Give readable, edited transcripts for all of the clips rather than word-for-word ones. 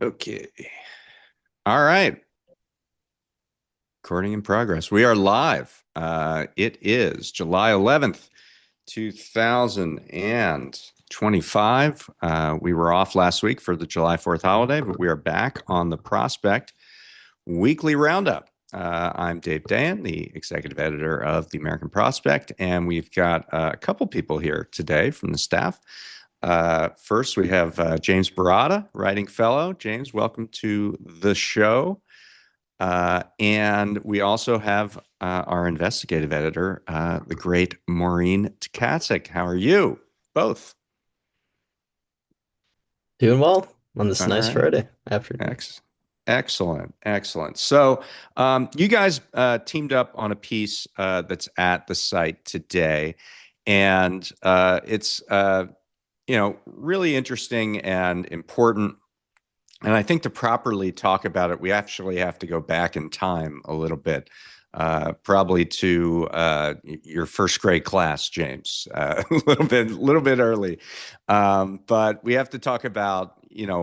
Okay. All right. Recording in progress. We are live. It is July 11th, 2025. We were off last week for the July 4th holiday, but we are back on the Prospect Weekly Roundup. I'm Dave Dayan, the executive editor of the American Prospect, and we've got a couple people here today from the staff. First, we have James Barada, writing fellow. James, welcome to the show. And we also have our investigative editor, the great Maureen Tkacik. How are you both? Doing well on this All nice right. Friday afternoon. Excellent. Excellent. So you guys teamed up on a piece that's at the site today. And it's, really interesting and important. And I think to properly talk about it, we actually have to go back in time a little bit, probably to your first grade class, James, a little bit early. But we have to talk about,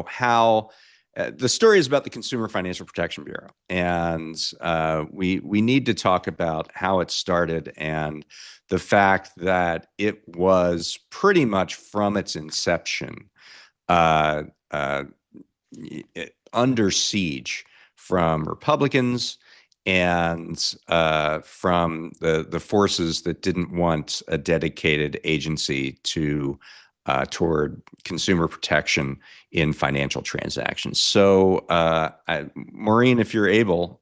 how the story is about the Consumer Financial Protection Bureau, and we need to talk about how it started and the fact that it was pretty much from its inception. Uh, uh, under siege from Republicans and from the forces that didn't want a dedicated agency to toward consumer protection in financial transactions. So, Maureen, if you're able,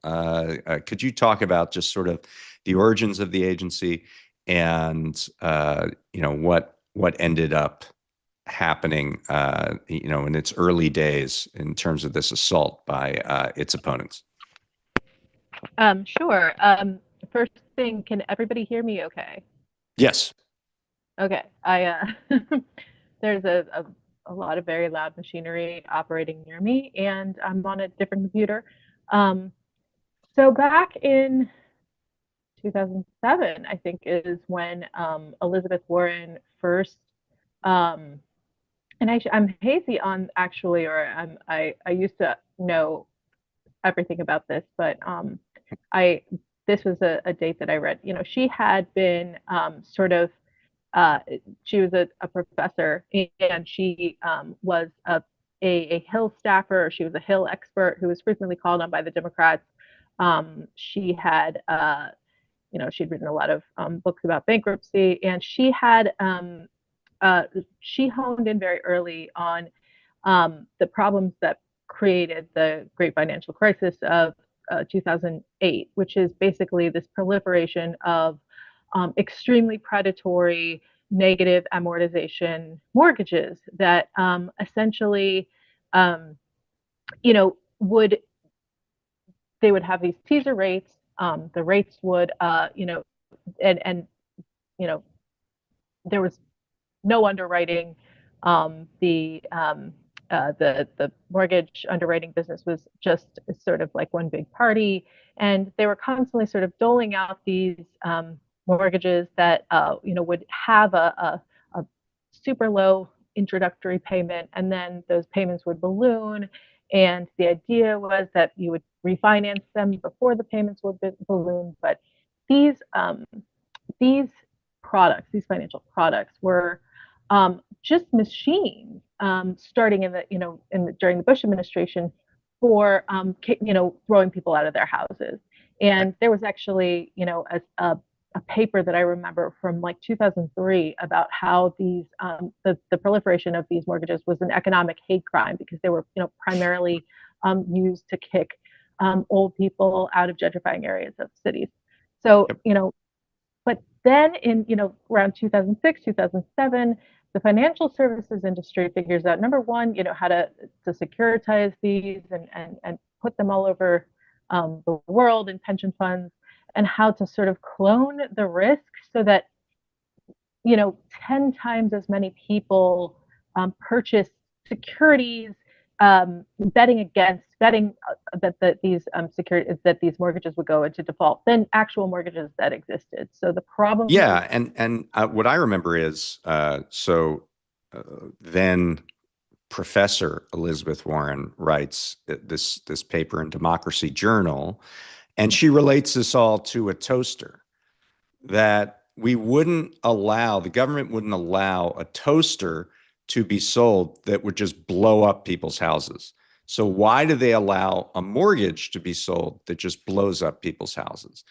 could you talk about just sort of the origins of the agency and what ended up happening, in its early days in terms of this assault by its opponents? Sure. First thing, can everybody hear me okay? Yes. Okay. There's a lot of very loud machinery operating near me, and I'm on a different computer. Um, so back in 2007, I think is when Elizabeth Warren first, um, and I'm hazy on actually, or I used to know everything about this, but I this was a date that I read. She had been sort of she was a professor, and she was a Hill staffer. She was a Hill expert who was frequently called on by the Democrats. She had she'd written a lot of books about bankruptcy, and she honed in very early on the problems that created the great financial crisis of 2008, which is basically this proliferation of extremely predatory negative amortization mortgages that essentially, um, would they would have these teaser rates. The rates would, and you know, there was no underwriting. The mortgage underwriting business was just sort of like one big party, and they were constantly sort of doling out these mortgages that would have a super low introductory payment, and then those payments would balloon. And the idea was that you would refinance them before the payments would balloon. But these these products, these financial products, were just machines starting in during the Bush administration for throwing people out of their houses. And there was actually a paper that I remember from like 2003 about how the proliferation of these mortgages was an economic hate crime because they were primarily used to kick old people out of gentrifying areas of cities. So Yep. But then in around 2006, 2007, the financial services industry figures out, number one, how to securitize these and put them all over the world in pension funds, and how to sort of clone the risk so that 10 times as many people purchase securities betting against betting that these mortgages would go into default than actual mortgages that existed. So the problem Yeah, and what I remember is then Professor Elizabeth Warren writes this paper in Democracy Journal, and she relates this all to a toaster, that the government wouldn't allow a toaster to be sold that would just blow up people's houses. So why do they allow a mortgage to be sold that just blows up people's houses?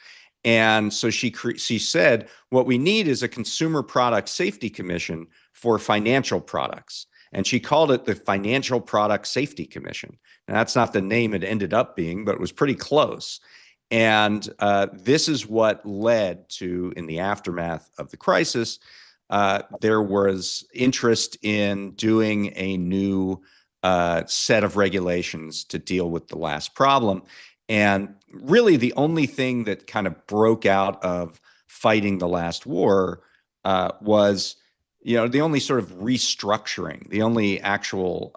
And so she said, what we need is a Consumer Product Safety Commission for financial products. And she called it the Financial Product Safety Commission. Now, that's not the name it ended up being, but it was pretty close. And this is what led to, in the aftermath of the crisis, there was interest in doing a new set of regulations to deal with the last problem. And really, the only thing that kind of broke out of fighting the last war was, the only sort of restructuring, the only actual,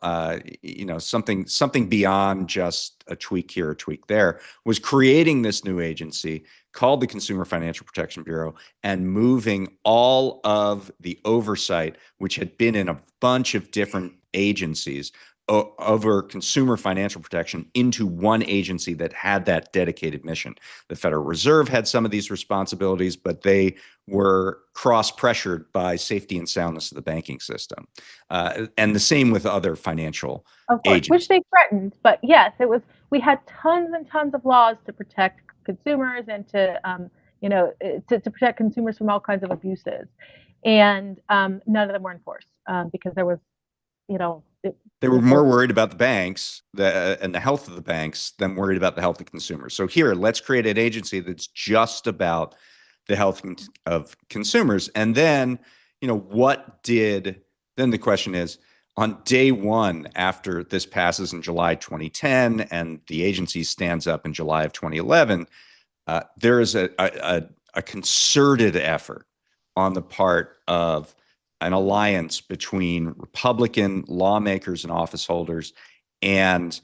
something beyond just a tweak here, a tweak there, was creating this new agency called the Consumer Financial Protection Bureau and moving all of the oversight, which had been in a bunch of different agencies, over consumer financial protection into one agency that had that dedicated mission. The Federal Reserve had some of these responsibilities, but they were cross-pressured by safety and soundness of the banking system. And the same with other financial agencies. Which they threatened. But yes, we had tons and tons of laws to protect consumers and to protect consumers from all kinds of abuses. And none of them were enforced because there was, they were more worried about the banks and the health of the banks than worried about the health of consumers. So here, let's create an agency that's just about the health of consumers. And then, then the question is, on day one after this passes in July 2010 and the agency stands up in July of 2011, there is a concerted effort on the part of an alliance between Republican lawmakers and office holders and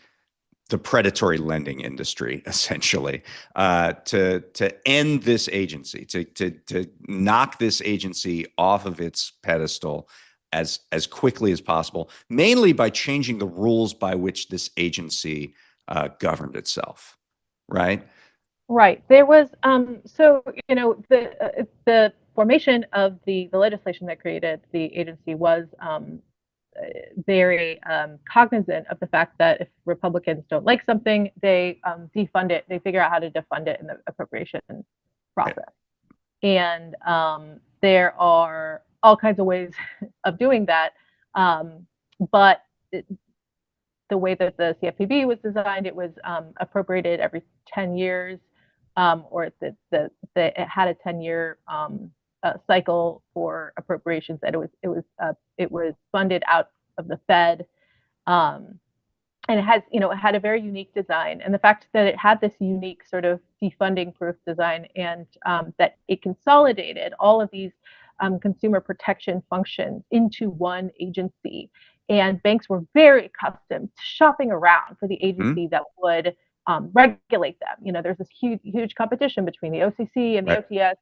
the predatory lending industry, essentially, to end this agency, to knock this agency off of its pedestal as quickly as possible, mainly by changing the rules by which this agency governed itself, right? Right. There was the formation of the legislation that created the agency was very cognizant of the fact that if Republicans don't like something, they defund it. They figure out how to defund it in the appropriation process. And there are all kinds of ways of doing that. But the way that the CFPB was designed, it was appropriated every 10 years, or it had a 10-year cycle for appropriations, that it was funded out of the Fed, and it had a very unique design. And the fact that it had this unique sort of defunding proof design, and that it consolidated all of these consumer protection functions into one agency. And banks were very accustomed to shopping around for the agency that would regulate them. There's this huge competition between the OCC and the OTS.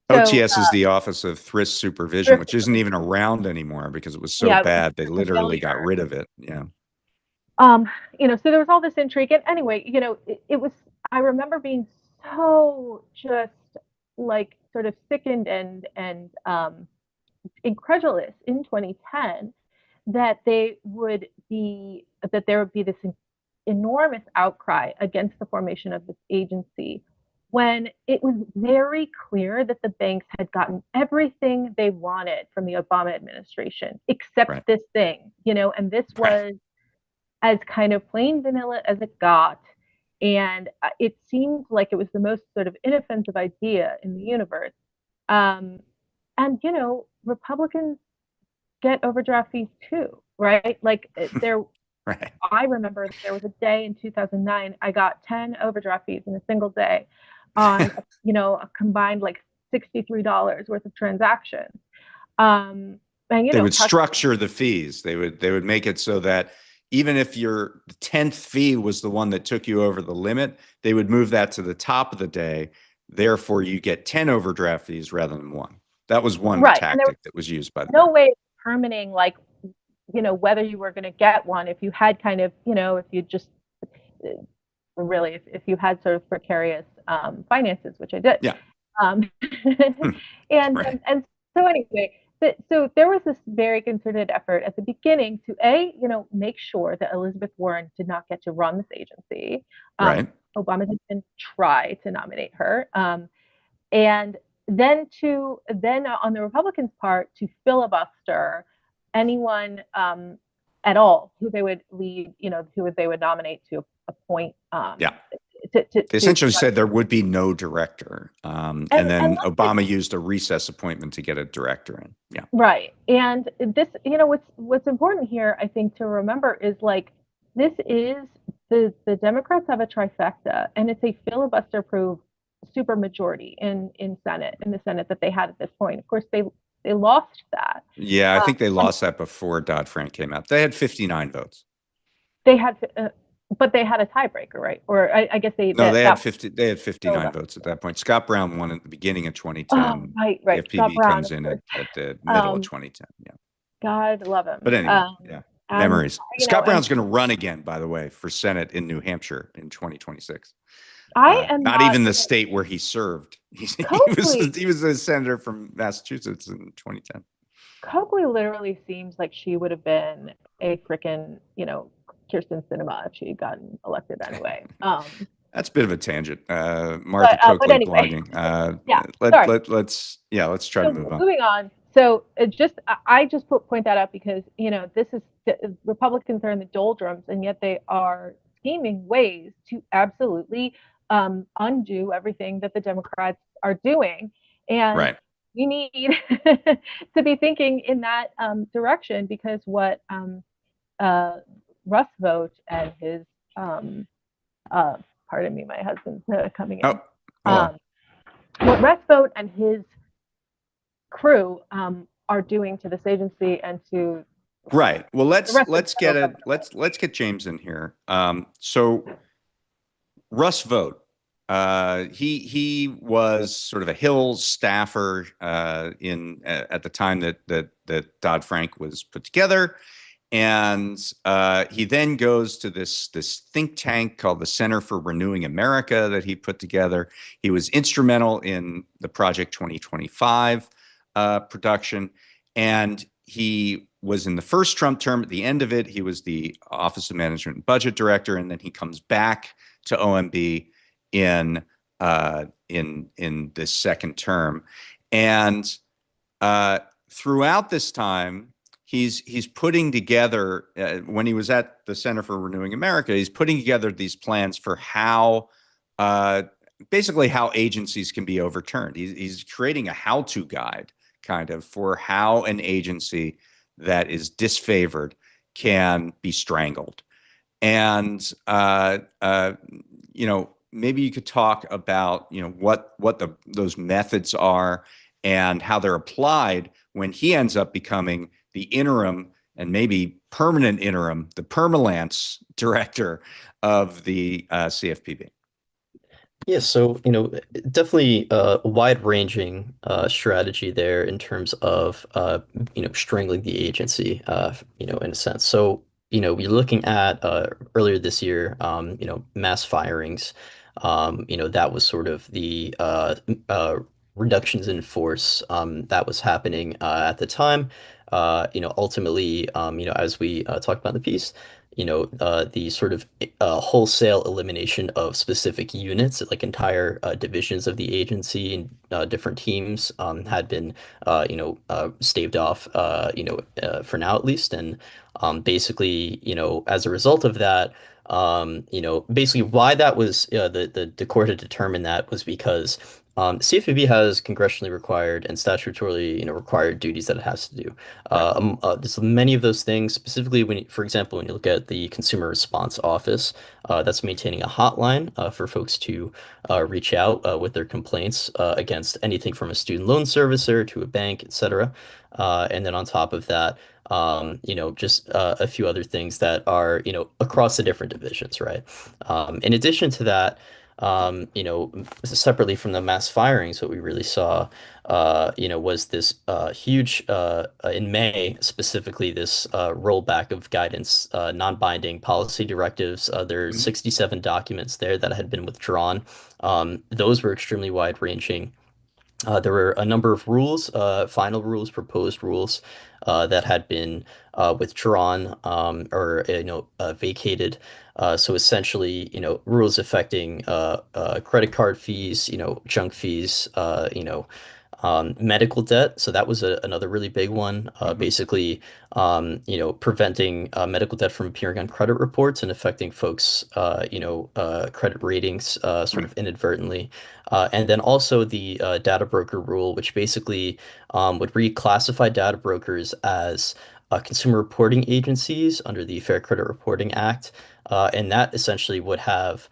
OTS is the Office of Thrift Supervision, which isn't even around anymore because it was so bad. They literally got rid of it. Yeah. So there was all this intrigue. And anyway, it was, I remember being so just like sort of sickened and incredulous in 2010 that there would be this enormous outcry against the formation of this agency, when it was very clear that the banks had gotten everything they wanted from the Obama administration, except this thing, and this was as kind of plain vanilla as it got. And it seemed like it was the most sort of inoffensive idea in the universe. And, Republicans get overdraft fees too, right? Like I remember there was a day in 2009, I got 10 overdraft fees in a single day on, a combined like $63 worth of transactions. And, they would structure the fees. They would make it so that even if your 10th fee was the one that took you over the limit, they would move that to the top of the day. Therefore, you get 10 overdraft fees rather than one. That was one Right. And there was tactic that was used by the no bank. way of determining like, whether you were going to get one if you had kind of, if you just really, if you had sort of precarious finances, which I did. Yeah. Um, Right. and so anyway, so there was this very concerted effort at the beginning to make sure that Elizabeth Warren did not get to run this agency. Right. Obama didn't try to nominate her, and then on the Republicans' part to filibuster anyone at all who they would lead, who they would nominate to appoint. Yeah. They essentially said there would be no director. And then Obama used a recess appointment to get a director in. Yeah. Right. And this, what's important here, I think, to remember is like this is the Democrats have a trifecta, and it's a filibuster-proof supermajority in the Senate that they had at this point. Of course, they lost that. Yeah, I think they lost that before Dodd-Frank came out. They had 59 votes. They had, but they had a tiebreaker, right? Or I guess they had 50. They had 59 votes at that point. Scott Brown won at the beginning of 2010. Oh, right. CFPB comes in at the middle of 2010. Yeah. God love him. But anyway, yeah. Memories. Scott Brown's going to run again, by the way, for Senate in New Hampshire in 2026. I am not even the state where he served. He was a senator from Massachusetts in 2010. Coakley literally seems like she would have been a freaking, Kirsten Sinema if she had gotten elected anyway. That's a bit of a tangent. Martha Coakley anyway. blogging. Let's try to move on. Moving on. So I just point that out because this is Republicans are in the doldrums, and yet they are scheming ways to absolutely undo everything that the Democrats are doing, and right. we need to be thinking in that direction because what Russ Vogt and his pardon me, my husband's coming in. What Russ Vogt and his crew are doing to this agency and to right. Well, let's get James in here. So Russ Vogt, he was sort of a Hill staffer at the time that Dodd-Frank was put together. And he then goes to this think tank called the Center for Renewing America that he put together. He was instrumental in the Project 2025 production. And he was in the first Trump term. At the end of it, he was the Office of Management and Budget Director. And then he comes back to OMB in this second term. And throughout this time, he's putting together, when he was at the Center for Renewing America, he's putting together these plans for how, basically how agencies can be overturned. He's creating a how-to guide kind of for how an agency that is disfavored can be strangled. And, maybe you could talk about, what those methods are and how they're applied when he ends up becoming the interim and maybe permanent interim, the permalance director of the CFPB. Yeah, so definitely a wide-ranging strategy there in terms of strangling the agency, in a sense. So you're looking at earlier this year, mass firings. That was sort of the reductions in force that was happening at the time. Ultimately, as we talked about in the piece, the sort of wholesale elimination of specific units, like entire divisions of the agency and different teams had been, staved off, for now at least. And basically, as a result of that, basically why that was the court had determined that was because CFPB has congressionally required and statutorily, required duties that it has to do. There's many of those things, specifically for example, when you look at the Consumer Response Office, that's maintaining a hotline for folks to reach out with their complaints against anything from a student loan servicer to a bank, etc. And then on top of that, just a few other things that are, across the different divisions, right? In addition to that, separately from the mass firings, what we really saw, was this huge, in May specifically, this rollback of guidance, non-binding policy directives. There are Mhm. 67 documents there that had been withdrawn. Those were extremely wide-ranging. There were a number of rules, final rules, proposed rules that had been withdrawn or vacated. So essentially, rules affecting credit card fees, junk fees, medical debt. So that was another really big one. Mhm. Basically, preventing medical debt from appearing on credit reports and affecting folks, credit ratings sort of inadvertently. And then also the data broker rule, which basically would reclassify data brokers as consumer reporting agencies under the Fair Credit Reporting Act. And that essentially would have,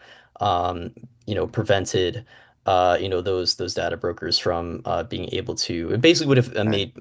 prevented those data brokers from being able to. It basically would have Right. made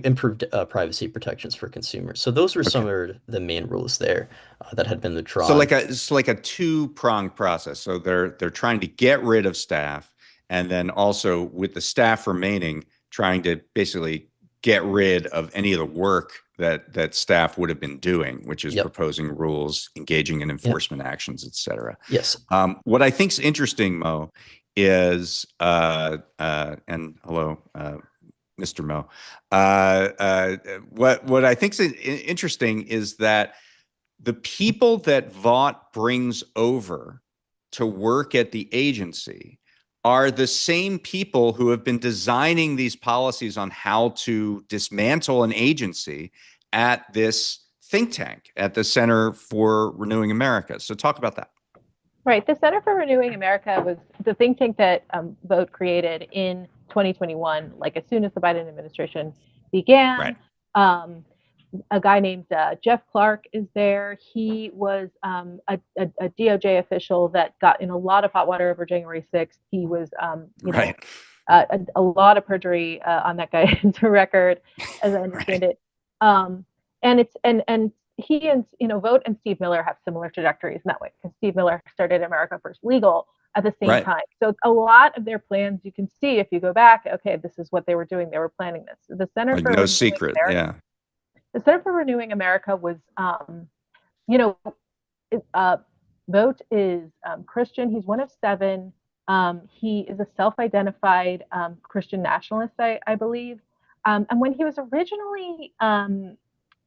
improved privacy protections for consumers. So those were Okay. some of the main rules there that had been So withdrawn. it's like a two-pronged process. So they're trying to get rid of staff, and then also with the staff remaining, trying to basically get rid of any of the work that staff would have been doing, which is Yep. proposing rules, engaging in Yep. enforcement actions, et cetera. Yes. What I think's interesting, Mo, is and hello, Mr. Mo. What I think's interesting is that the people that Vought brings over to work at the agency are the same people who have been designing these policies on how to dismantle an agency at this think tank at the Center for Renewing America. So talk about that. Right. The Center for Renewing America was the think tank that Vote created in 2021, like as soon as the Biden administration Right. began. Um, a guy named Jeff Clark is there. He was a DOJ official that got in a lot of hot water over January 6th. He was, Right. a lot of perjury on that guy's record, as I understand Right. it. And it's and he and Vote and Steve Miller have similar trajectories in that way because Steve Miller started America First Legal at the same Right. time. So a lot of their plans you can see if you go back. Okay, this is what they were doing. They were planning this. The Center Like for no Renewing secret. America Yeah. the Center for Renewing America was, you know, uh, Vogt is Christian. He's one of seven. He is a self-identified Christian nationalist, I believe. And when he was originally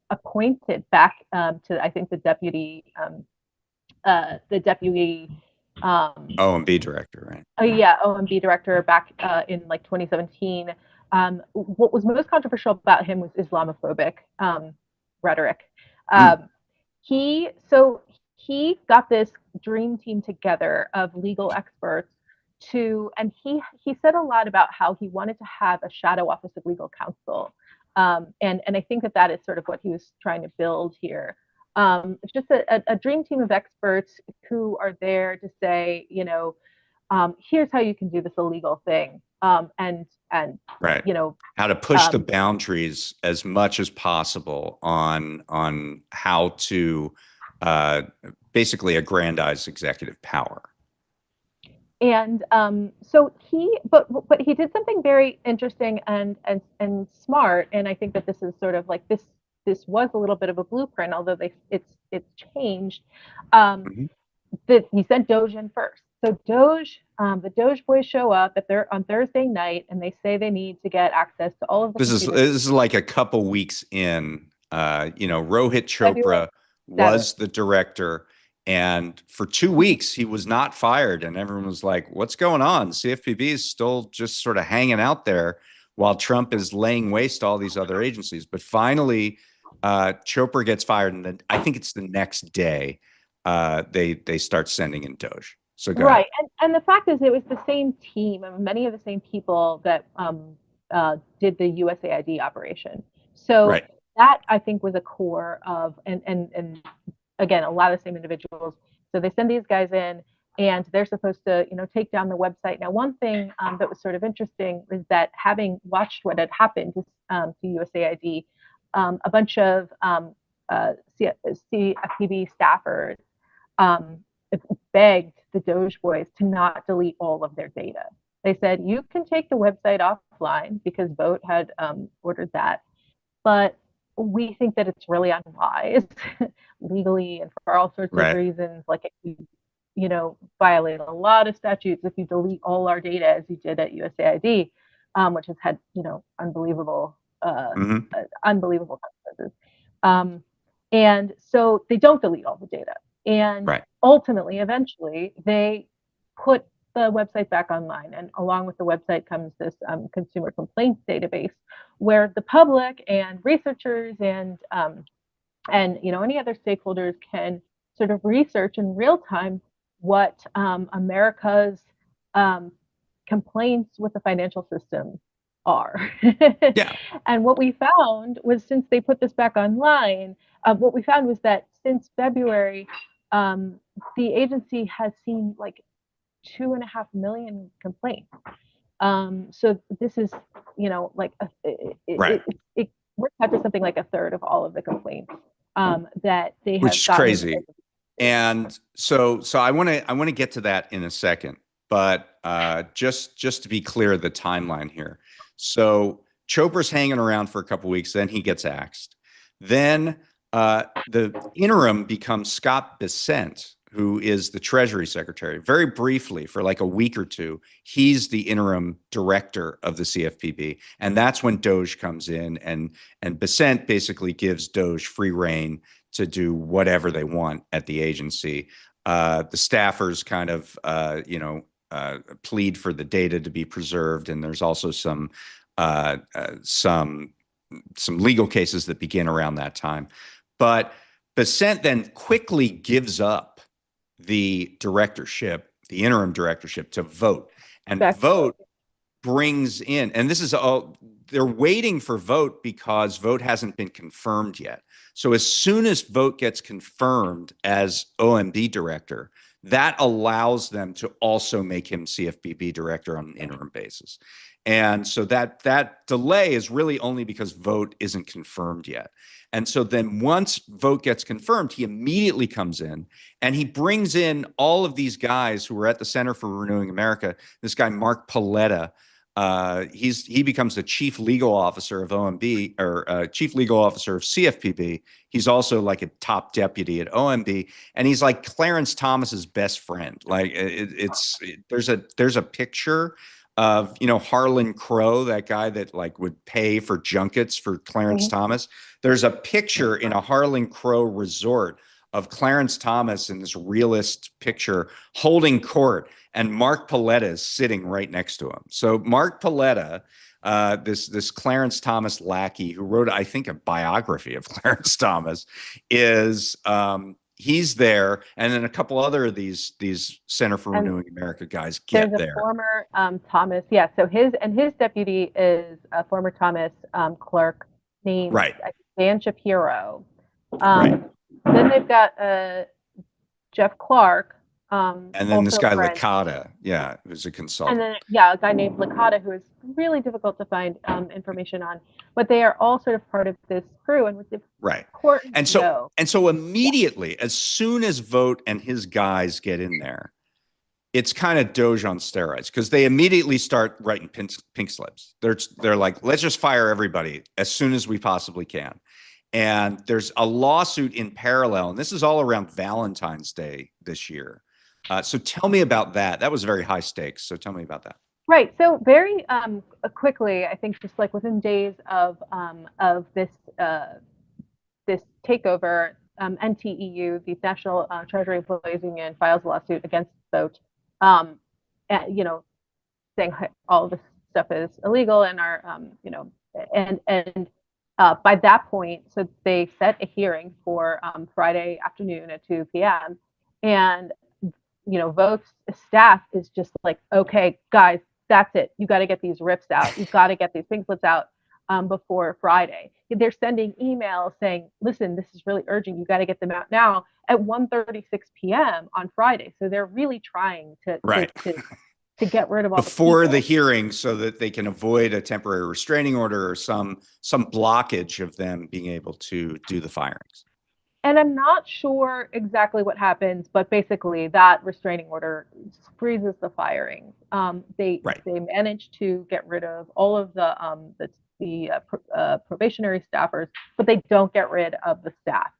appointed back to, I think, the deputy O&B director. Right. Yeah. yeah, OMB director back in like 2017. What was most controversial about him was Islamophobic rhetoric. Mm. Um, he got this dream team together of legal experts and he said a lot about how he wanted to have a shadow office of legal counsel, and I think that is sort of what he was trying to build here. It's just a dream team of experts who are there to say, here's how you can do this illegal thing, and Right. you know, How to push the um, boundaries as much as possible on how to uh, basically aggrandize executive power. and so but he did something very interesting and smart, and I think that this is sort of like this was a little bit of a blueprint, although it's changed. Um, Mhm. that he sent Doge in first. So the Doge boys show up on Thursday night, and they say they need to get access to all of the computers. This is like a couple weeks in. Rohit February Chopra 7th. was the director, and for 2 weeks he was not fired, and everyone was like, "What's going on?" CFPB is still just sort of hanging out there while Trump is laying waste to all these other agencies. But finally, Chopra gets fired, and then I think it's the next day they start sending in Doge. So go ahead. Right, and the fact is, it was the same team, and many of the same people that did the USAID operation. So Right. that I think was a core of, and again, a lot of the same individuals. So they send these guys in, and they're supposed to, take down the website. Now, one thing that was sort of interesting is that having watched what had happened to USAID, a bunch of CFPB staffers um, begged the Doge boys to not delete all of their data. They said, you can take the website offline because Vote had ordered that, but we think that it's really unwise legally and for all sorts of reasons. Like it, violate a lot of statutes if you delete all our data as you did at USAID, which has had, unbelievable, unbelievable consequences. And so they don't delete all the data. And ultimately, eventually, they put the website back online. And along with the website comes this consumer complaints database where the public and researchers and any other stakeholders can sort of research in real time what America's complaints with the financial system are. And what we found was, since they put this back online, what we found was that since February, the agency has seen like 2.5 million complaints. So this is, it works out to something like a third of all of the complaints that they have. Which is crazy. And so I want to get to that in a second, but just to be clear, the timeline here. So Chopra's hanging around for a couple of weeks, then he gets axed. Then the interim becomes Scott Bessent, who is the Treasury Secretary. Very briefly, for like a week or two, he's the interim director of the CFPB. And that's when Doge comes in, and Bessent basically gives Doge free rein to do whatever they want at the agency. The staffers kind of, plead for the data to be preserved. And there's also some legal cases that begin around that time. But Bessent then quickly gives up the directorship, the interim directorship, to Vote. And Vote brings in, and this is all, they're waiting for Vote because Vote hasn't been confirmed yet. So as soon as Vote gets confirmed as OMB director, that allows them to also make him CFPB director on an interim basis. And so that delay is really only because Vote isn't confirmed yet. And so then once Vote gets confirmed, he immediately comes in and he brings in all of these guys who were at the Center for Renewing America. This guy, Mark Paletta, he becomes the chief legal officer of OMB, or chief legal officer of CFPB. He's also like a top deputy at OMB, and he's like Clarence Thomas's best friend. Like there's a picture of, Harlan Crow, that guy that like would pay for junkets for Clarence Thomas. There's a picture in a Harlan Crow resort of Clarence Thomas in this realist picture holding court, and Mark Paletta is sitting right next to him. So Mark Paletta, this Clarence Thomas lackey who wrote, I think, a biography of Clarence Thomas, is he's there, and then a couple other of these Center for Renewing America guys get there. There's a former Thomas, so his deputy is a former Thomas clerk named Dan Shapiro. Then they've got Jeff Clark. And then this guy Licata, who's a consultant. And then a guy named Licata, who is really difficult to find information on. But they are all sort of part of this crew, and with the important. And so immediately, as soon as Vote and his guys get in there, it's kind of Doge on steroids, because they immediately start writing pink slips. They're like, let's just fire everybody as soon as we possibly can. And there's a lawsuit in parallel, and this is all around Valentine's Day this year. So tell me about that. That was very high stakes. So tell me about that. Right. So very quickly, I think just like within days of this takeover, NTEU, the National Treasury Employees Union, files a lawsuit against Vote, saying all of this stuff is illegal and are, by that point, so they set a hearing for Friday afternoon at 2 p.m. And Vote's staff is just like, okay, guys, that's it. You got to get these rips out. You've got to get these pink slips out before Friday. They're sending emails saying, listen, this is really urgent. You got to get them out now at 1:36 p.m. on Friday. So they're really trying to to get rid of all the before the people. hearing so that they can avoid a temporary restraining order or some blockage of them being able to do the firings. And I'm not sure exactly what happens, but basically that restraining order freezes the firings. They Right. they managed to get rid of all of the probationary staffers, but they don't get rid of the staff.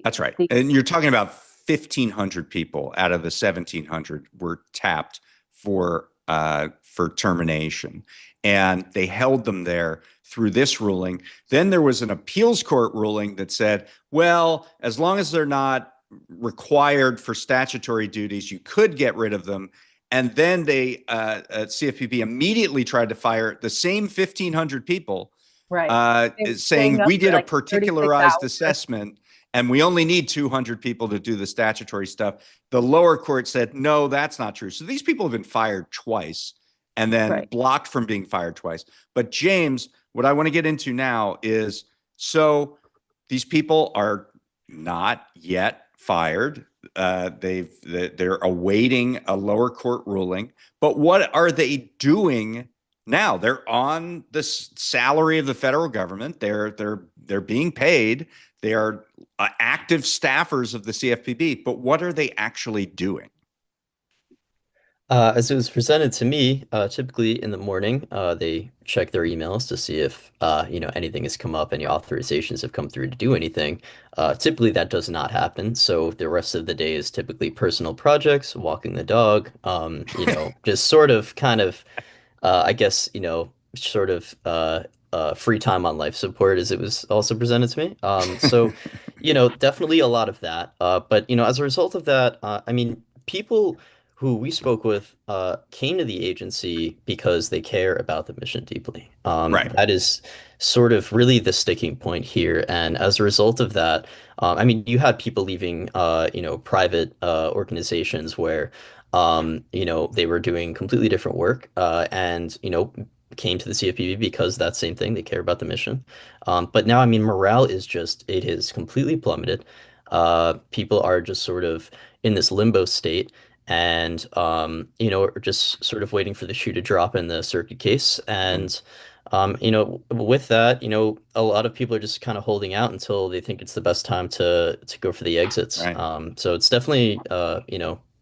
That's right. And you're talking about 1,500 people out of the 1,700 were tapped for termination, and they held them there through this ruling. Then there was an appeals court ruling that said, well, as long as they're not required for statutory duties, you could get rid of them. And then CFPB immediately tried to fire the same 1,500 people, right, saying we did a like particularized assessment and we only need 200 people to do the statutory stuff. The lower court said, no, that's not true. So these people have been fired twice and then blocked from being fired twice. But James, what I want to get into now is, so these people are not yet fired. They're awaiting a lower court ruling. But what are they doing now? They're on the salary of the federal government. They're being paid. They are active staffers of the CFPB. But what are they actually doing? As it was presented to me, typically in the morning, they check their emails to see if anything has come up, any authorizations have come through to do anything. Typically, that does not happen. So the rest of the day is typically personal projects, walking the dog, just sort of, kind of, I guess, sort of free time on life support, as it was also presented to me. Definitely a lot of that. But as a result of that, I mean, people who we spoke with came to the agency because they care about the mission deeply. Right. That is sort of really the sticking point here. And as a result of that, I mean, you had people leaving, private organizations where, they were doing completely different work, and, came to the CFPB because that same thing, they care about the mission. But now, I mean, morale is just, it has completely plummeted. People are just sort of in this limbo state and are just sort of waiting for the shoe to drop in the circuit case. And with that, a lot of people are just kind of holding out until they think it's the best time to go for the exits. Right. So it's definitely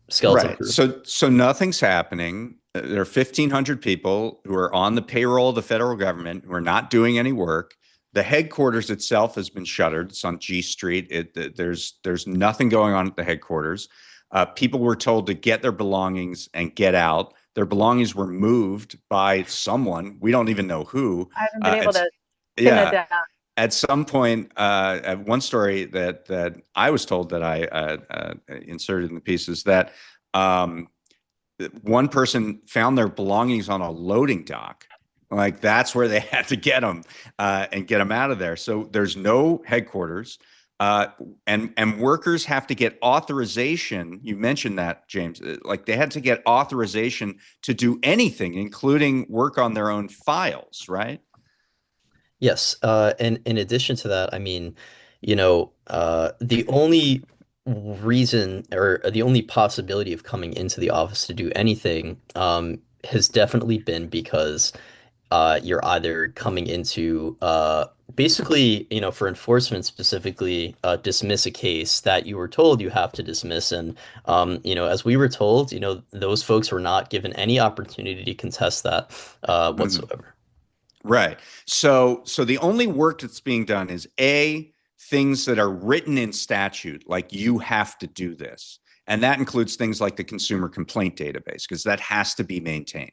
skeleton Right. crew. So nothing's happening. There are 1,500 people who are on the payroll of the federal government who are not doing any work. The headquarters itself has been shuttered. It's on G Street. There's nothing going on at the headquarters. People were told to get their belongings and get out. Their belongings were moved by someone. We don't even know who. I haven't been able to pin that Yeah. down. At some point, at one story that I was told that I inserted in the piece is that one person found their belongings on a loading dock. Like that's where they had to get them and get them out of there. So there's no headquarters, and workers have to get authorization. You mentioned that, James. Like they had to get authorization to do anything, including work on their own files, right? Yes, and in addition to that, I mean, the only reason or the only possibility of coming into the office to do anything has definitely been because you're either coming into basically, for enforcement specifically, dismiss a case that you were told you have to dismiss. And, as we were told, those folks were not given any opportunity to contest that Mhm. whatsoever. Right. So the only work that's being done is things that are written in statute, like you have to do this. And that includes things like the consumer complaint database, because that has to be maintained.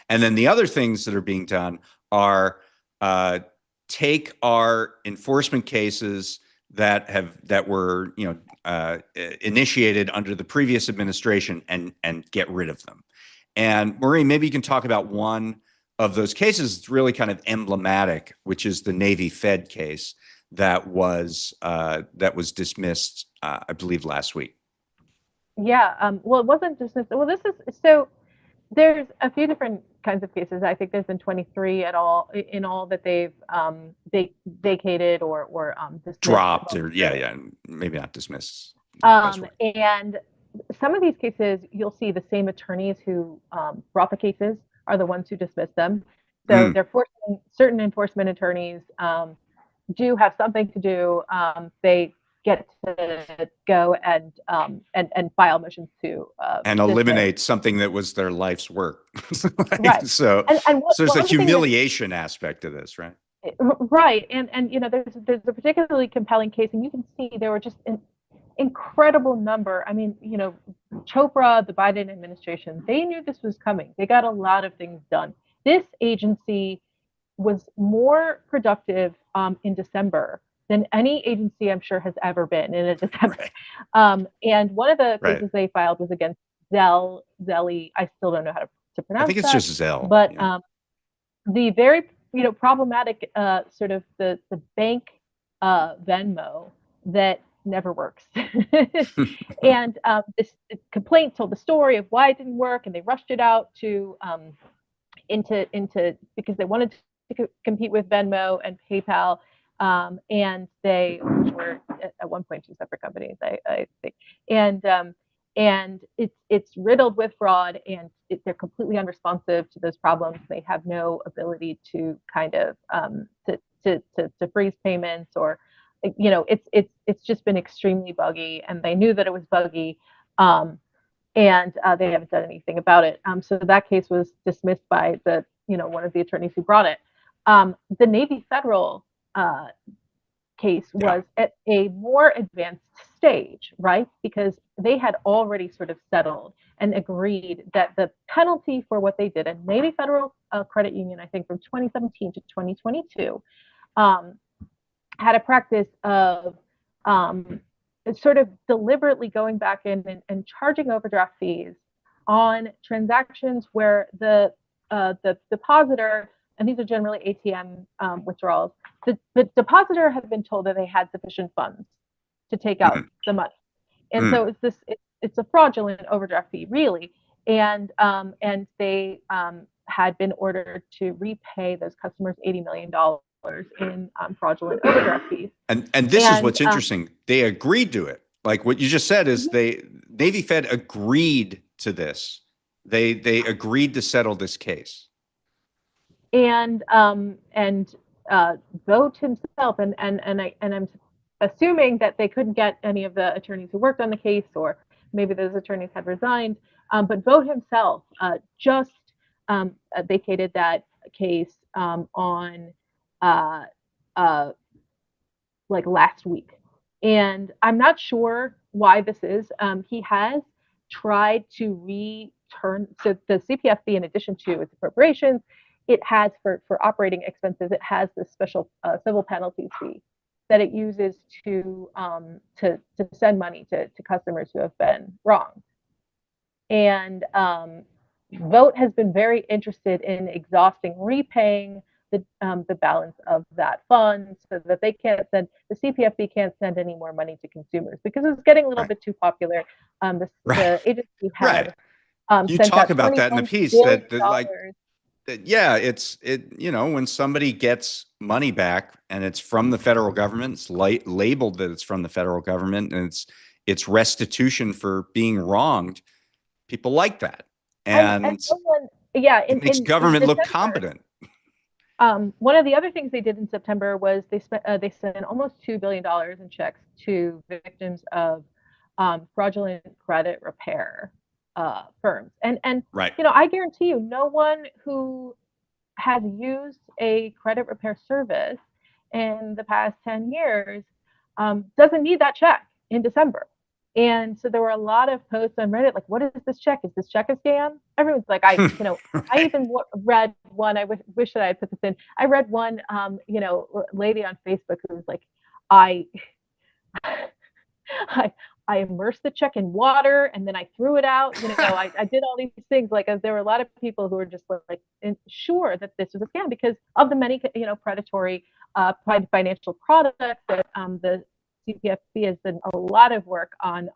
And then the other things that are being done are take our enforcement cases that were initiated under the previous administration and get rid of them. And Marie, maybe you can talk about one of those cases. It's really kind of emblematic, which is the Navy Fed case that was dismissed, I believe, last week. Yeah. Well, it wasn't dismissed. Well, this is so. There's a few different kinds of cases. I think there's been 23 in all that they've vacated or dismissed. Dropped, or maybe not dismissed. Not and some of these cases, you'll see the same attorneys who brought the cases are the ones who dismiss them. So they're forcing certain enforcement attorneys do have something to do. They get to go and file motions to and dismiss. eliminate something that was their life's work. Like, right. So, And so there's a one thing humiliation aspect to this, right? right. And there's a particularly compelling case, and you can see there were just an incredible number. I mean, Chopra, the Biden administration, they knew this was coming. They got a lot of things done. This agency was more productive in December than any agency I'm sure has ever been in a December. Right. And one of the Right. cases they filed was against Zelly. I still don't know how to I pronounce think it's that, just Zell. but Yeah. the very problematic sort of the bank Venmo that never works. And this complaint told the story of why it didn't work, and they rushed it out to into because they wanted to compete with Venmo and PayPal, and they were at one point two separate companies, I think, and it's riddled with fraud, and they're completely unresponsive to those problems. They have no ability to kind of to freeze payments, or it's just been extremely buggy, and they knew that it was buggy. And they haven't done anything about it. So that case was dismissed by the one of the attorneys who brought it. The Navy Federal case was at a more advanced stage, right? Because they had already sort of settled and agreed that the penalty for what they did, and Navy Federal Credit Union, I think from 2017 to 2022, had a practice of sort of deliberately going back in and charging overdraft fees on transactions where the depositor, and these are generally ATM withdrawals, the depositor had been told that they had sufficient funds to take out the money, and so it's a fraudulent overdraft fee, really, and they had been ordered to repay those customers $80 million in fraudulent overdraft fees. And this is what's interesting. They agreed to it. Like what you just said is Navy Fed agreed to this. They agreed to settle this case. And Vogt himself, and I'm assuming that they couldn't get any of the attorneys who worked on the case, or maybe those attorneys had resigned. But Vogt himself just vacated that case on like last week, and I'm not sure why this is. He has tried to return, so the CFPB, in addition to its appropriations, it has for operating expenses, it has this special civil penalties fee that it uses to send money to customers who have been wronged. And Vogt has been very interested in exhausting, repaying the balance of that fund, so that they can't send, the CFPB can't send any more money to consumers, because it's getting a little bit too popular. The agency had you sent talk out about that in the piece that like when somebody gets money back and it's from the federal government, it's labeled that it's from the federal government, and it's restitution for being wronged. People like that, and someone, it makes government look competent. One of the other things they did in September was they sent almost $2 billion in checks to victims of fraudulent credit repair firms. And I guarantee you, no one who has used a credit repair service in the past 10 years doesn't need that check in December. And so there were a lot of posts on Reddit, like, what is this check? Is this check a scam? Everyone's like, I even read one, I wish that I had put this in. I read one, lady on Facebook who was like, I immersed the check in water and then I threw it out. I did all these things. Like, there were a lot of people who were just like sure that this was a scam because of the many, predatory financial products that the CFPB has done a lot of work on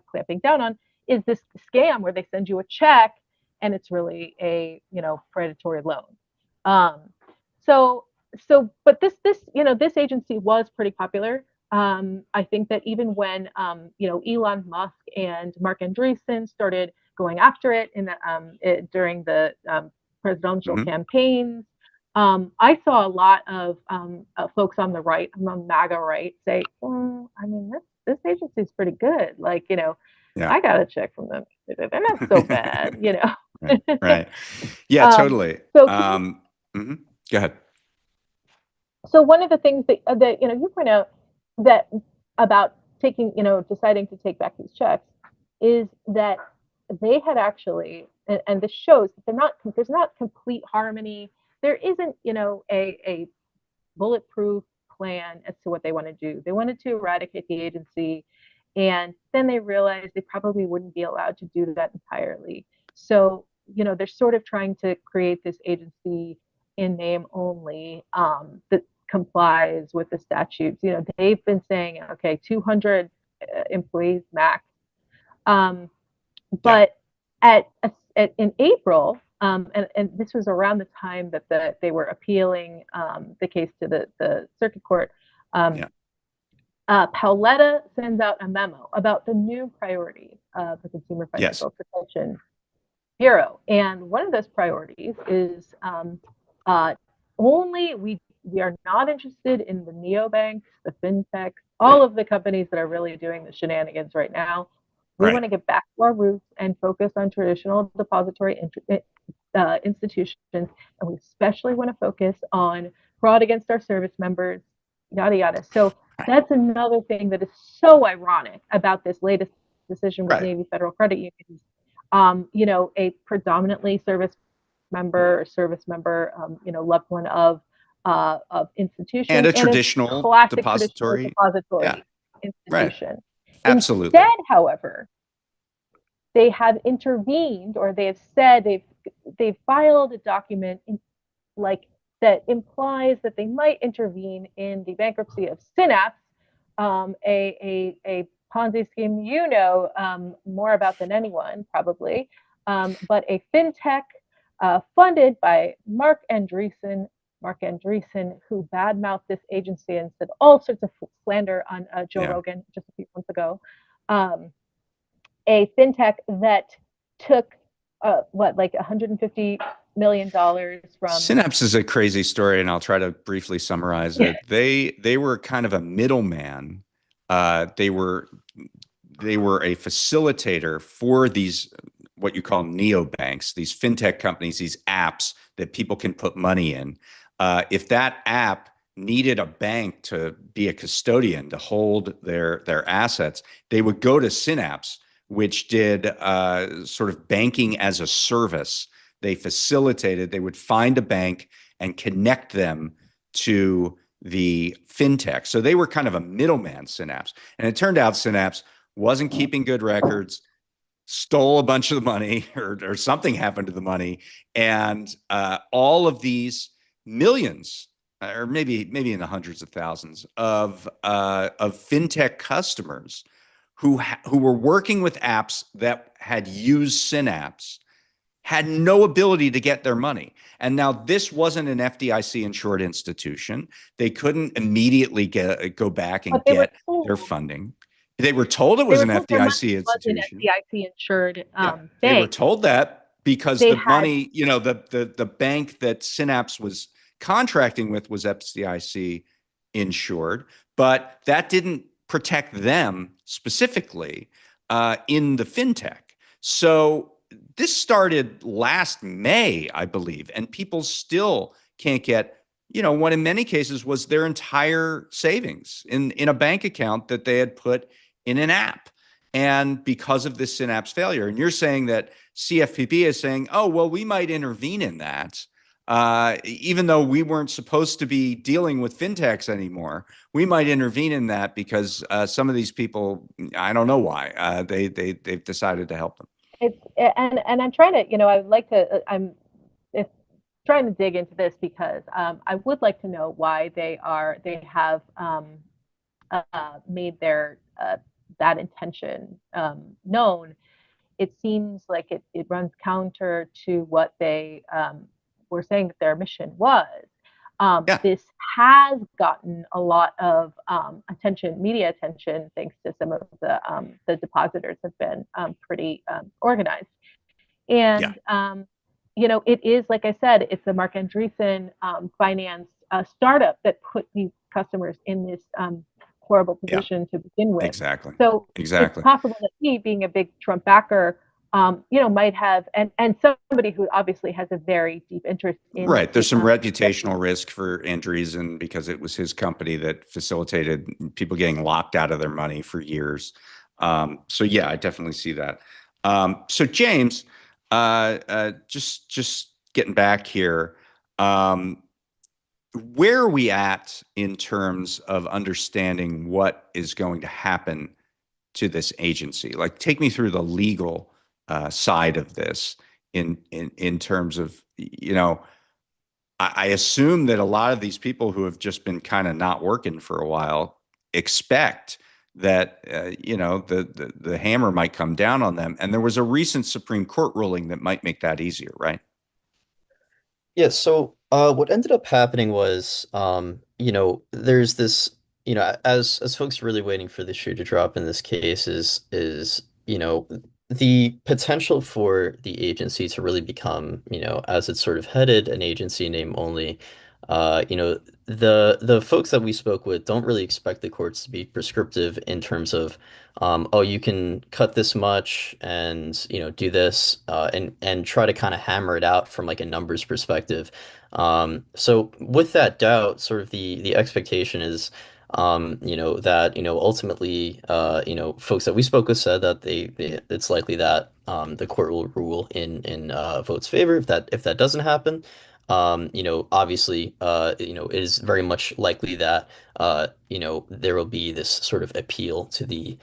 clamping down on. Is this scam where they send you a check and it's really a predatory loan? But this agency was pretty popular. I think that even when Elon Musk and Mark Andreessen started going after it during the presidential Hmm. campaigns, I saw a lot of folks on the right, on the MAGA right, say, I mean, this agency is pretty good. Like, Yeah. I got a check from them. They're not so bad. Right. Right. Yeah, um, totally. so Mhm. Go ahead. So one of the things that you point out that about taking deciding to take back these checks is that they had actually, and this shows that there's not complete harmony. There isn't a bulletproof plan as to what they want to do. They wanted to eradicate the agency, and then they realized they probably wouldn't be allowed to do that entirely. So, they're sort of trying to create this agency in name only that complies with the statutes. They've been saying, okay, 200 employees max. Um, Yeah. but in April, and this was around the time that they were appealing the case to the circuit court. Um, Yeah. Pauletta sends out a memo about the new priorities of the Consumer Yes. Financial Protection Bureau, and one of those priorities is uh, only we are not interested in the neobanks, the fintechs, all of the companies that are really doing the shenanigans right now. We want Right. to get back to our roots and focus on traditional depository institutions, and we especially want to focus on fraud against our service members, yada yada. So that's another thing that is so ironic about this latest decision with Right. Navy Federal Credit Union. A predominantly service member, loved one of And institution a and a traditional classic traditional depository. Yeah. depository Right. institution. Absolutely. Instead, however, they have intervened, or they have said they've filed a document like that implies that they might intervene in the bankruptcy of Synapse, a Ponzi scheme more about than anyone probably, but a fintech funded by Mark Andreessen, who badmouthed this agency and said all sorts of slander on Joe Yeah. Rogan just a few months ago. A fintech that took like $150 million from. Synapse is a crazy story, and I'll try to briefly summarize it. They were kind of a middleman. They were a facilitator for these what you call neobanks, these fintech companies, these apps that people can put money in. If that app needed a bank to be a custodian to hold their assets, they would go to Synapse, which did sort of banking as a service. They facilitated. They would find a bank and connect them to the fintech. So they were kind of a middleman, Synapse. And it turned out Synapse wasn't keeping good records, stole a bunch of the money, or something happened to the money, and all of these millions, or maybe in the hundreds of thousands of fintech customers who were working with apps that had used Synapse had no ability to get their money. And now this wasn't an FDIC insured institution. They couldn't immediately go back and But they were get their told funding. They were told it they was were an told their money FDIC was an institution. FDIC insured Yeah, they were bank. told that because They the had money, the bank that Synapse was contracting with was FDIC insured, but that didn't protect them specifically in the fintech. So this started last May, I believe, and people still can't get, what in many cases was their entire savings in a bank account that they had put in an app. And because of this Synapse failure, and you're saying that CFPB is saying, oh, well, we might intervene in that, even though we weren't supposed to be dealing with fintechs anymore, we might intervene in that because some of these people, I don't know why, they've decided to help them. and I'm trying to, I would like to, I'm it's trying to dig into this because I would like to know why they have made their that intention known. It seems like it runs counter to what they were saying that their mission was. Yeah. This has gotten a lot of attention, media attention, thanks to some of the depositors have been pretty organized. Yeah. And it is, like I said, it's a Mark Andreessen finance startup that put these customers in this horrible Yeah. position to begin with. Exactly. So it's Exactly. possible that he, being a big Trump backer, might have, and somebody who obviously has a very deep interest in Right. There's some reputational risk for Andreessen because it was his company that facilitated people getting locked out of their money for years. So yeah, I definitely see that. So James, just getting back here, where are we at in terms of understanding what is going to happen to this agency? Like, take me through the legal side of this in terms of, I assume that a lot of these people who have just been kind of not working for a while expect that the hammer might come down on them. And there was a recent Supreme Court ruling that might make that easier, right? Yeah, so what ended up happening was, there's this, as folks are really waiting for the shoe to drop in this case is, the potential for the agency to really become, as it's sort of headed, an agency in name only. The folks that we spoke with don't really expect the courts to be prescriptive in terms of, oh, you can cut this much and do this, and try to kind of hammer it out from like a numbers perspective. So with that doubt, sort of the expectation is, that ultimately, folks that we spoke with said that it's likely that the court will rule in vote's favor. If that doesn't happen, obviously, it is very much likely that, there will be this sort of appeal to the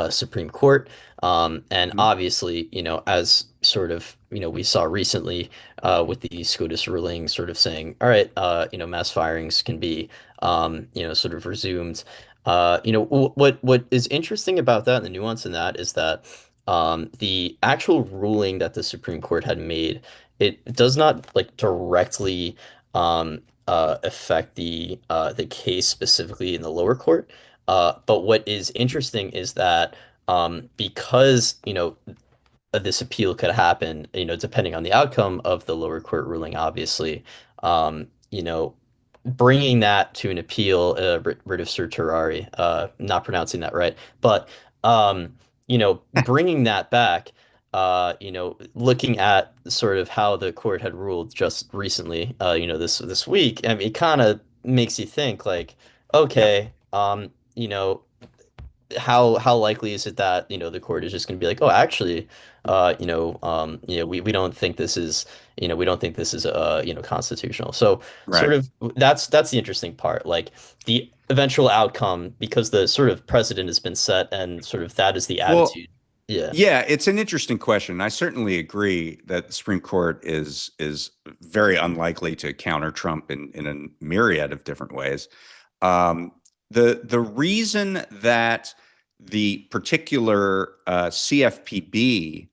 Supreme Court. And Mhm. obviously, as sort of, we saw recently with the SCOTUS ruling sort of saying, all right, mass firings can be, sort of resumed. What is interesting about that and the nuance in that is that the actual ruling that the Supreme Court had made, it does not like directly affect the case specifically in the lower court. But what is interesting is that because this appeal could happen, depending on the outcome of the lower court ruling, obviously, um, you know, bringing that to an appeal, writ of certiorari, not pronouncing that right, but bringing that back, looking at sort of how the court had ruled just recently, this week, I mean, it kind of makes you think like, Yeah. okay, how likely is it that the court is just going to be like, oh, actually, we don't think this is we don't think this is constitutional. So sort Right. of that's the interesting part, like the eventual outcome, because the sort of precedent has been set and sort of that is the Well, attitude. Yeah. yeah, it's an interesting question. I certainly agree that the Supreme Court is very unlikely to counter Trump in a myriad of different ways. Um, the reason that the particular CFPB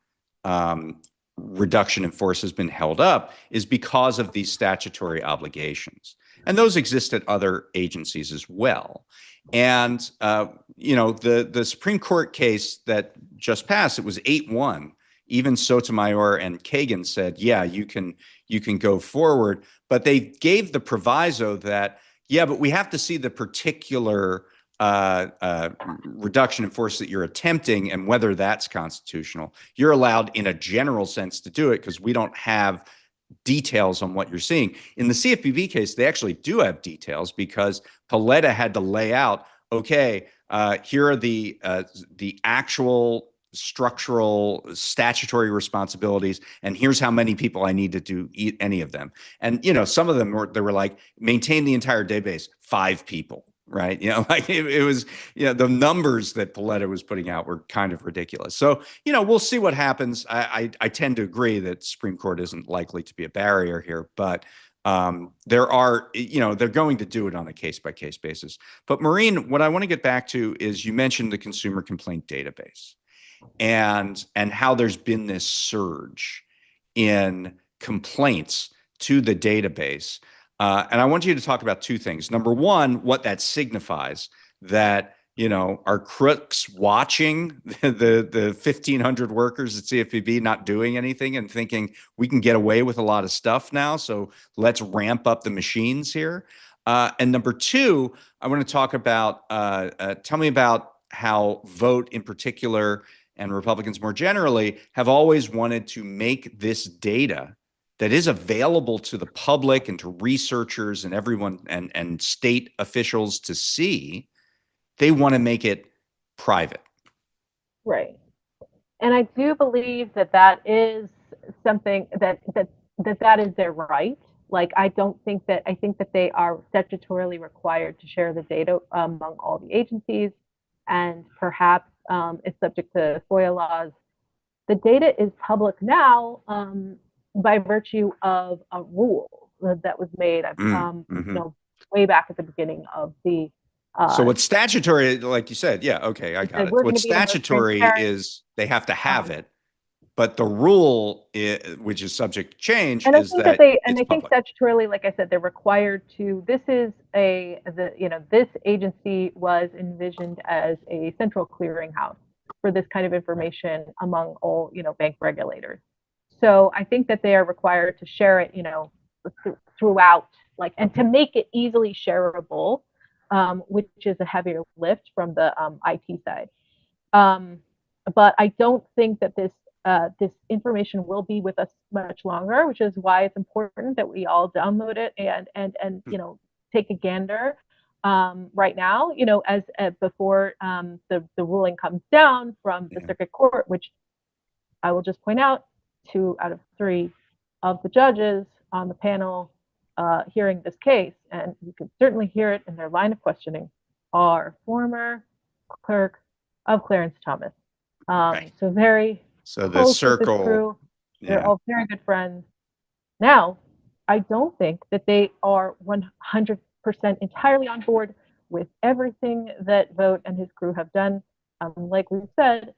reduction in force has been held up is because of these statutory obligations, and those exist at other agencies as well. And the Supreme Court case that just passed, it was 8-1. Even Sotomayor and Kagan said, yeah, you can go forward, but they gave the proviso that, yeah, but we have to see the particular reduction in force that you're attempting and whether that's constitutional. You're allowed in a general sense to do it because we don't have details on what you're seeing. In the CFPB case, they actually do have details because Paletta had to lay out, okay, here are the actual structural statutory responsibilities, and here's how many people I need to do any of them. And some of them were like, maintain the entire database, 5 people. Right. Like it was, the numbers that Paletta was putting out were kind of ridiculous. So, we'll see what happens. I tend to agree that Supreme Court isn't likely to be a barrier here, but they're going to do it on a case by case basis. But Maureen, what I want to get back to is you mentioned the consumer complaint database and how there's been this surge in complaints to the database. And I want you to talk about two things. Number one, what that signifies, that are crooks watching the 1,500 workers at CFPB not doing anything and thinking we can get away with a lot of stuff now, so let's ramp up the machines here. And number two, I want to talk about, tell me about how Vote in particular and Republicans more generally have always wanted to make this data that is available to the public and to researchers and everyone and state officials to see. They want to make it private. Right. And I do believe that that is something that is their right. Like, I think that they are statutorily required to share the data among all the agencies, and perhaps it's subject to FOIA laws. The data is public now by virtue of a rule that was made, way back at the beginning of the. So what's statutory, like you said, yeah, okay, I got it. What's statutory is they have to have it, but the rule, which is subject to change, and is that I think statutorily, like I said, they're required to. This agency was envisioned as a central clearinghouse for this kind of information among all bank regulators. So I think that they are required to share it, throughout, and to make it easily shareable. Which is a heavier lift from the IT side. But I don't think that this information will be with us much longer, which is why it's important that we all download it and take a gander right now, as before the ruling comes down from the circuit court, which I will just point out, 2 out of 3 of the judges on the panel hearing this case, and you can certainly hear it in their line of questioning, are former clerk of Clarence Thomas. So the circle crew. They're all very good friends. Now, I don't think that they are 100% entirely on board with everything that Vote and his crew have done. Like we said,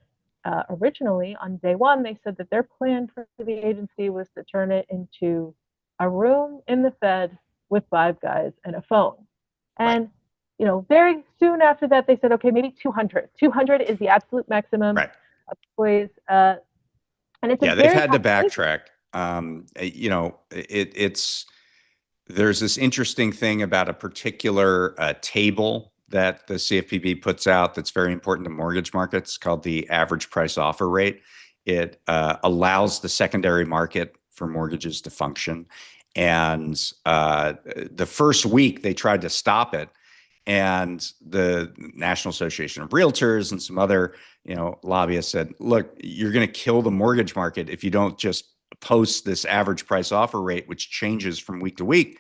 originally on day one, they said that their plan for the agency was to turn it into a room in the Fed with 5 guys and a phone. And, very soon after that, they said, okay, maybe 200. 200 is the absolute maximum of employees. And it's they've had to backtrack. There's this interesting thing about a particular table that the CFPB puts out that's very important to mortgage markets, called the average price offer rate. It allows the secondary market for mortgages to function. And the first week they tried to stop it, and the National Association of Realtors and some other lobbyists said, look, you're going to kill the mortgage market if you don't just post this average price offer rate, which changes from week to week.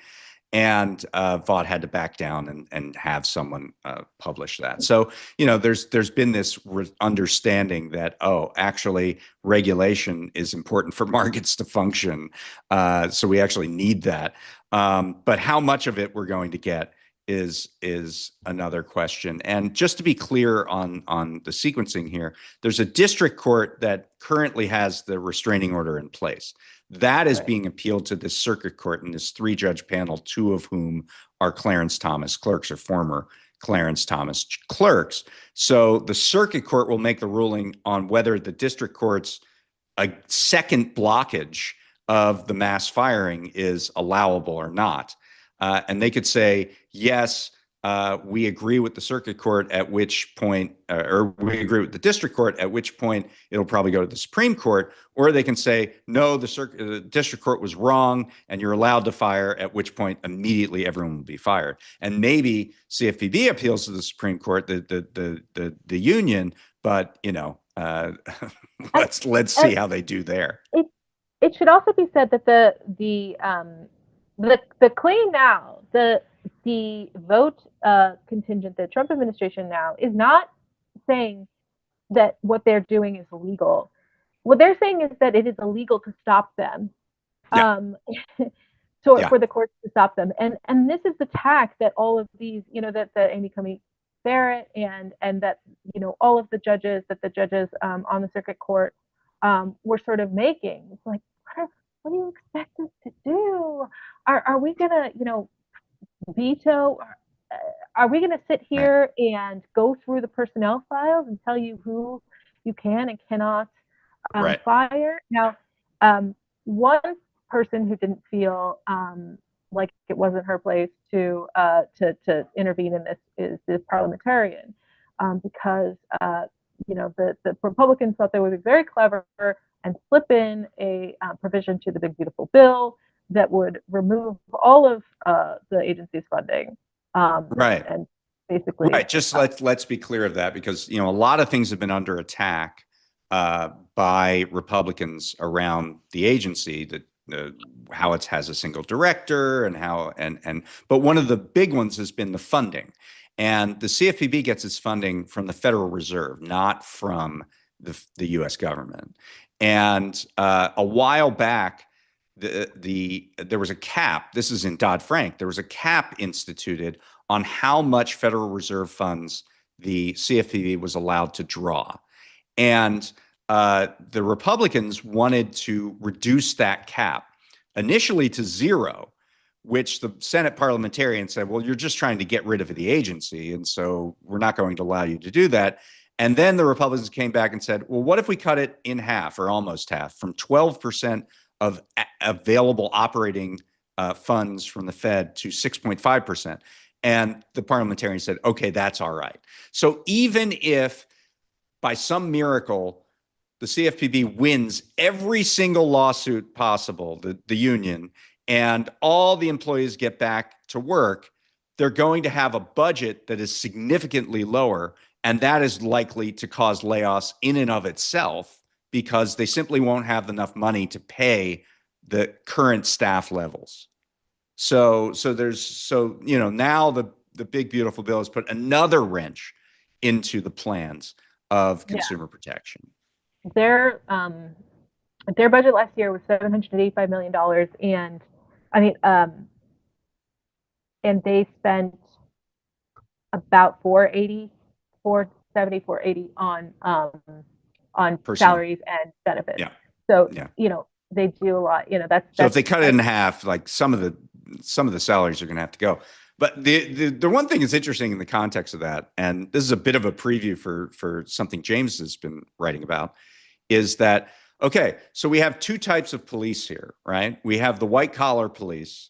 And Vaught had to back down and have someone publish that. So, there's been this understanding that, actually regulation is important for markets to function. So we actually need that. But how much of it we're going to get is another question. And just to be clear on the sequencing here, there's a district court that currently has the restraining order in place. That is being appealed to the circuit court in this 3-judge panel, 2 of whom are Clarence Thomas clerks, or former Clarence Thomas clerks. So the circuit court will make the ruling on whether the district court's a second blockage of the mass firing is allowable or not. And they could say, yes, we agree with the circuit court, at which point, or we agree with the district court, at which point it'll probably go to the Supreme Court. Or they can say, no, the district court was wrong and you're allowed to fire, at which point immediately everyone will be fired. And maybe CFPB appeals to the Supreme Court, the union, but let's see how they do there. It should also be said that the claim now, the Vote contingent, the Trump administration now is not saying that what they're doing is illegal. What they're saying is that it is illegal to stop them, for the courts to stop them. And this is the tack that all of these, that Amy Coney Barrett and that all of the judges on the circuit court were sort of making. It's like, what do you expect us to do? Our are we gonna, veto? Are we gonna sit Right. here and go through the personnel files and tell you who you can and cannot Right. fire? Now, one person who didn't feel like it wasn't her place to intervene in this is the parliamentarian, because the Republicans thought they would be very clever and slip in a provision to the big beautiful bill that would remove all of the agency's funding, Right. and basically, Right. Just let's be clear of that, because a lot of things have been under attack by Republicans around the agency, that how it has a single director, and how and but one of the big ones has been the funding. And the CFPB gets its funding from the Federal Reserve, not from the U.S. government. And a while back, there was a cap. This is in Dodd-Frank. There was a cap instituted on how much Federal Reserve funds the CFPB was allowed to draw. And the Republicans wanted to reduce that cap initially to zero, which the Senate parliamentarian said, well, you're just trying to get rid of the agency, and so we're not going to allow you to do that. And then the Republicans came back and said, well, what if we cut it in half, or almost half, from 12% of available operating funds from the Fed to 6.5%? And the parliamentarian said, okay, that's all right. So even if by some miracle the CFPB wins every single lawsuit possible, the union, and all the employees get back to work, they're going to have a budget that is significantly lower. And that is likely to cause layoffs in and of itself, because they simply won't have enough money to pay the current staff levels. So now the big beautiful bill has put another wrench into the plans of yeah, consumer protection. their their budget last year was $785 million, and I mean, and they spent about 480, 470, 480 on Personnel. salaries and benefits. Yeah. So Yeah. they do a lot. So if they cut it in half, like some of the salaries are going to have to go. But the one thing that's interesting in the context of that, and this is a bit of a preview for something James has been writing about, is that, okay, so we have two types of police here, right? We have the white collar police,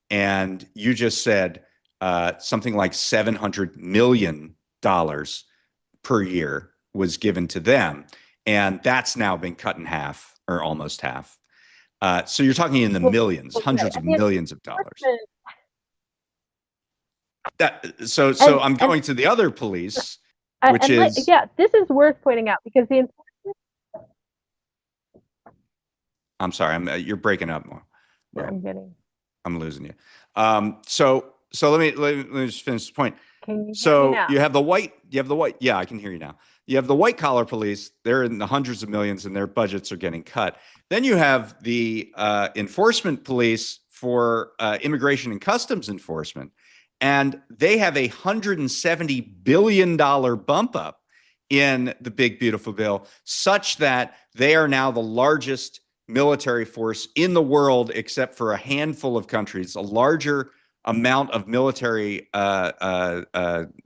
and you just said something like $700 million per year was given to them, and that's now been cut in half, or almost half. So you're talking in the millions, hundreds of millions of dollars. So I'm going to the other police, which is this is worth pointing out, because the enforcement. I'm sorry, you're breaking up more. I'm losing you. So let me just finish the point. Can you so hear me now? you have the white. Yeah, I can hear you now. You have the white collar police. They're in the hundreds of millions, and their budgets are getting cut. Then you have the enforcement police for immigration and customs enforcement, and they have $170 billion bump up in the big beautiful bill, such that they are now the largest military force in the world, except for a handful of countries. A larger amount of military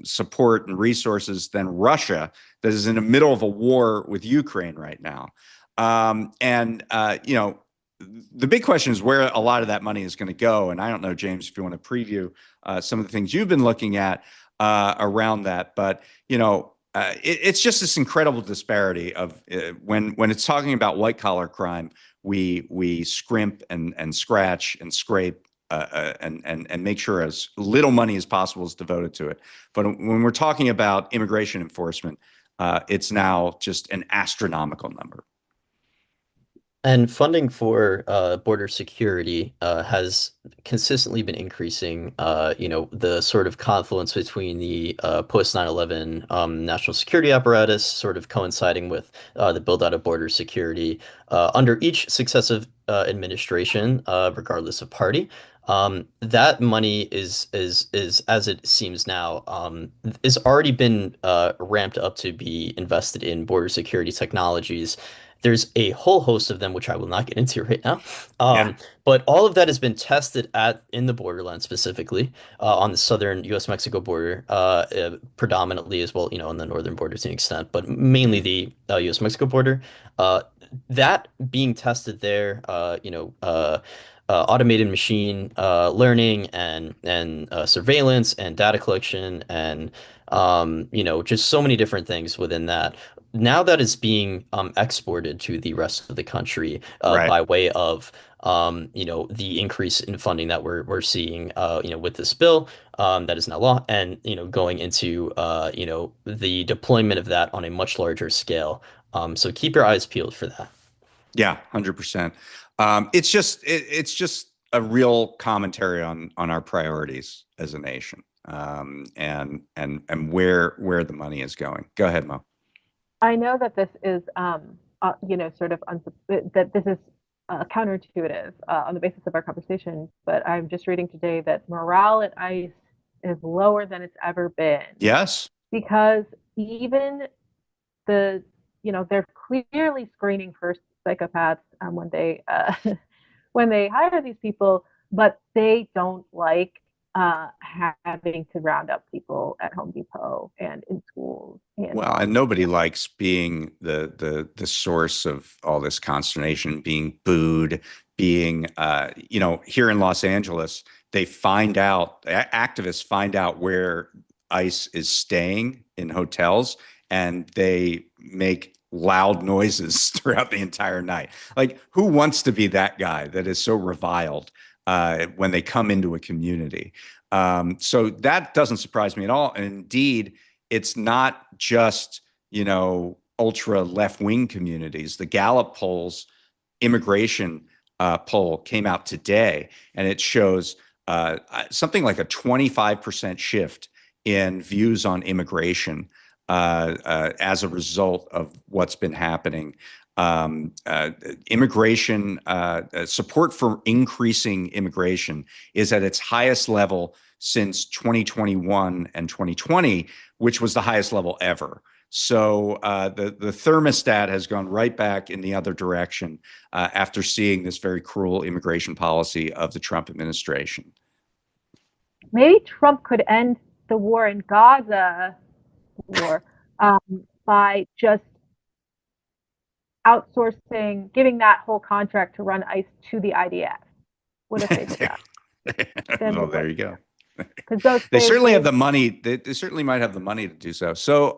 support and resources than Russia, that is in the middle of a war with Ukraine right now. The big question is where a lot of that money is going to go. And I don't know, James, if you want to preview some of the things you've been looking at around that. But, it's just this incredible disparity of when it's talking about white collar crime, we scrimp and scratch and scrape and make sure as little money as possible is devoted to it. But when we're talking about immigration enforcement, it's now just an astronomical number. And funding for border security has consistently been increasing. The sort of confluence between the post 9/11 national security apparatus, sort of coinciding with the build out of border security under each successive administration, regardless of party. That money is as it seems now, is already been ramped up to be invested in border security technologies. There's a whole host of them, which I will not get into right now. Yeah. But all of that has been tested in the borderland specifically, on the southern U.S.-Mexico border, predominantly as well, on the northern border to an extent, but mainly Mhm. the U.S.-Mexico border. That being tested there, automated machine learning and surveillance and data collection and just so many different things within that. Now that is being exported to the rest of the country Right. by way of the increase in funding that we're seeing with this bill that is now law, and going into the deployment of that on a much larger scale. So keep your eyes peeled for that. Yeah, 100%. It's just a real commentary on our priorities as a nation, and where the money is going. Go ahead, Mo. I know that this is, sort of that this is counterintuitive on the basis of our conversation, but I'm just reading today that morale at ICE is lower than it's ever been Yes. because even the, they're clearly screening for psychopaths when they when they hire these people, but they don't like having to round up people at Home Depot and in schools and Well, on and nobody likes being the source of all this consternation, being booed, being here in Los Angeles, they find out activists find out where ICE is staying in hotels, and they make loud noises throughout the entire night. Like, who wants to be that guy that is so reviled when they come into a community? So that doesn't surprise me at all. And indeed, it's not just, ultra left wing communities. The Gallup polls, immigration poll came out today, and it shows something like a 25% shift in views on immigration as a result of what's been happening. Immigration support for increasing immigration is at its highest level since 2021 and 2020, which was the highest level ever. So the thermostat has gone right back in the other direction after seeing this very cruel immigration policy of the Trump administration. maybe Trump could end the war in Gaza war um, by just outsourcing, giving that whole contract to run ICE to the IDF. What if they did that? Then they Well, there would, you go. because those They certainly have they the money. They certainly might have the money to do so. So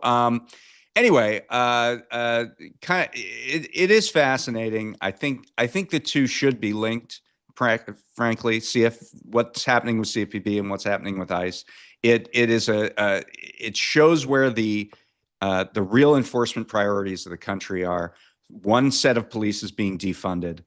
anyway, kind of, it is fascinating. I think the two should be linked. Frankly, what's happening with CFPB and what's happening with ICE. It shows where the real enforcement priorities of the country are. One set of police is being defunded,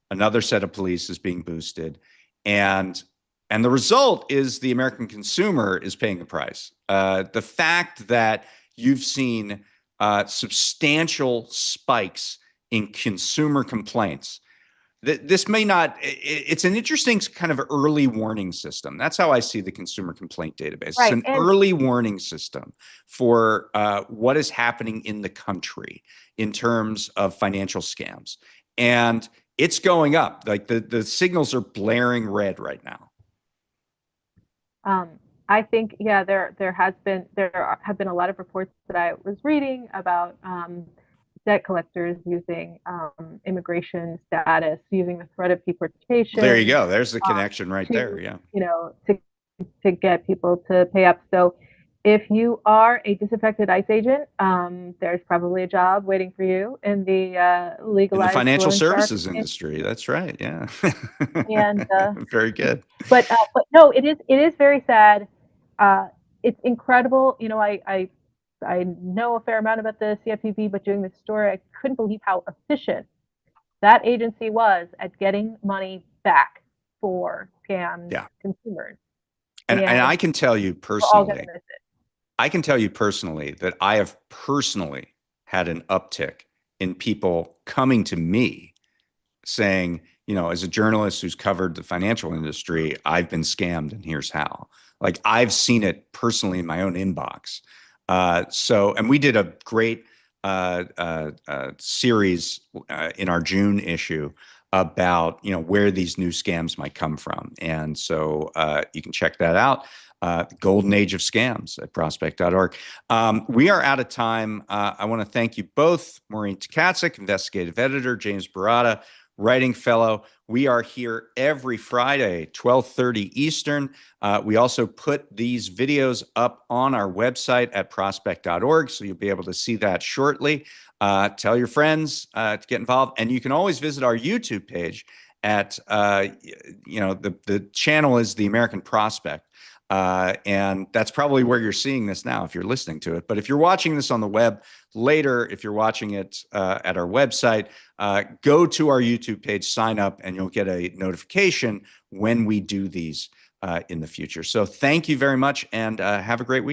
another set of police is being boosted, and the result is the American consumer is paying the price. The fact that you've seen substantial spikes in consumer complaints. This may not, it's an interesting kind of early warning system. That's how I see the consumer complaint database. It's right an and early warning system for what is happening in the country in terms of financial scams. And it's going up. Like the signals are blaring red right now. Um, I think, yeah, there have been a lot of reports that I was reading about debt collectors using immigration status, using the threat of There you deportation go. There's the connection right to there. Yeah. you know to get people to pay up. So if you are a disaffected ICE agent, there's probably a job waiting for you in the In the legalized financial loan shark. services industry. That's right. Yeah. And Very good. but no, it is very sad. Uh, it's incredible. I know a fair amount about the CFPB, but doing this story, I couldn't believe how efficient that agency was at getting money back for scammed Yeah. consumers. And And I can tell you we're all going to personally, miss it. I can tell you personally that I have personally had an uptick in people coming to me saying, as a journalist who's covered the financial industry, I've been scammed and here's how. Like, I've seen it personally in my own inbox. And we did a great series in our June issue about where these new scams might come from, and so you can check that out. Golden Age of Scams at prospect.org. We are out of time. I want to thank you both, Maureen Tkachuk, investigative editor, James Barata, writing fellow. We are here every Friday, 12:30 Eastern. We also put these videos up on our website at prospect.org, so you'll be able to see that shortly. Tell your friends to get involved, and you can always visit our YouTube page at, the channel is The American Prospect. And that's probably where you're seeing this now if you're listening to it. But if you're watching this on the web later, if you're watching it at our website, go to our YouTube page, sign up, and you'll get a notification when we do these in the future. So thank you very much, and have a great week.